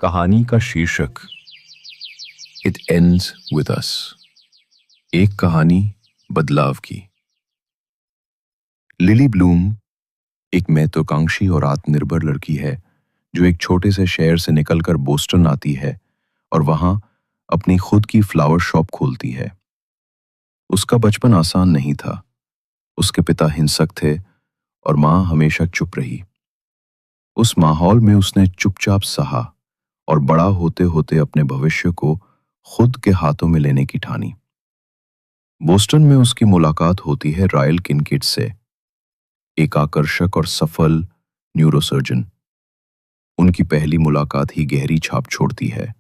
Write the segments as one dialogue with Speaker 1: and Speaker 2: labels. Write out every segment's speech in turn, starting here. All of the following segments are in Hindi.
Speaker 1: कहानी का शीर्षक इट एंड्स विद अस। एक कहानी बदलाव की। लिली ब्लूम एक महत्वाकांक्षी और आत्मनिर्भर लड़की है जो एक छोटे से शहर से निकलकर बोस्टन आती है और वहां अपनी खुद की फ्लावर शॉप खोलती है। उसका बचपन आसान नहीं था। उसके पिता हिंसक थे और मां हमेशा चुप रही। उस माहौल में उसने चुपचाप सहा और बड़ा होते होते अपने भविष्य को खुद के हाथों में लेने की ठानी। बोस्टन में उसकी मुलाकात होती है रायल किनकिड से, एक आकर्षक और सफल न्यूरोसर्जन। उनकी पहली मुलाकात ही गहरी छाप छोड़ती है।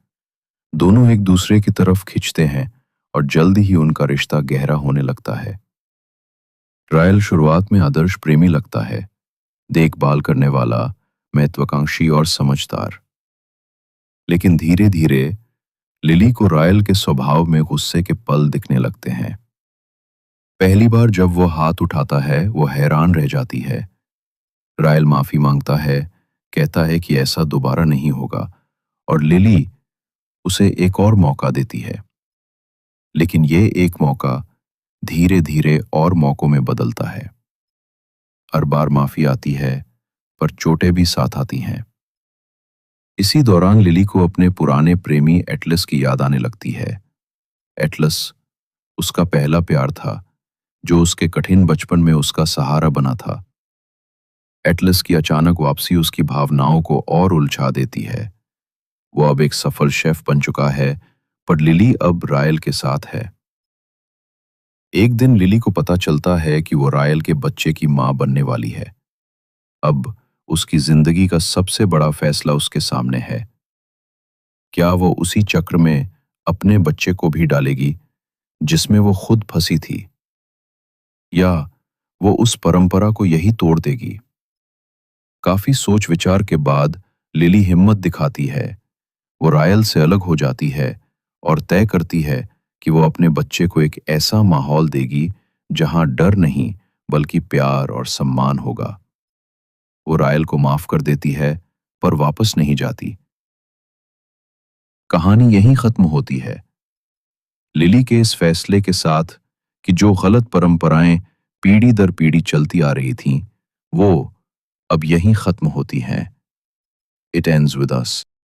Speaker 1: दोनों एक दूसरे की तरफ खिंचते हैं और जल्द ही उनका रिश्ता गहरा होने लगता है। रायल शुरुआत में आदर्श प्रेमी लगता है, देखभाल करने वाला, महत्वाकांक्षी और समझदार। लेकिन धीरे धीरे लिली को रायल के स्वभाव में गुस्से के पल दिखने लगते हैं। पहली बार जब वो हाथ उठाता है वो हैरान रह जाती है। रायल माफी मांगता है, कहता है कि ऐसा दोबारा नहीं होगा और लिली उसे एक और मौका देती है। लेकिन ये एक मौका धीरे धीरे और मौकों में बदलता है। हर बार माफी आती है पर चोटें भी साथ आती हैं। इसी दौरान लिली को अपने पुराने प्रेमी एटलस की याद आने लगती है। एटलस उसका पहला प्यार था जो उसके कठिन बचपन में उसका सहारा बना था। एटलस की अचानक वापसी उसकी भावनाओं को और उलझा देती है। वो अब एक सफल शेफ बन चुका है पर लिली अब रायल के साथ है। एक दिन लिली को पता चलता है कि वो रायल के बच्चे की मां बनने वाली है। अब उसकी जिंदगी का सबसे बड़ा फैसला उसके सामने है। क्या वो उसी चक्र में अपने बच्चे को भी डालेगी जिसमें वो खुद फंसी थी, या वो उस परंपरा को यही तोड़ देगी? काफी सोच विचार के बाद लिली हिम्मत दिखाती है। वो रायल से अलग हो जाती है और तय करती है कि वो अपने बच्चे को एक ऐसा माहौल देगी जहां डर नहीं बल्कि प्यार और सम्मान होगा। वो रायल को माफ कर देती है पर वापस नहीं जाती। कहानी यहीं खत्म होती है। लिली के इस फैसले के साथ कि जो गलत परंपराएं पीढ़ी दर पीढ़ी चलती आ रही थीं, वो अब यहीं खत्म होती हैं। It ends with us.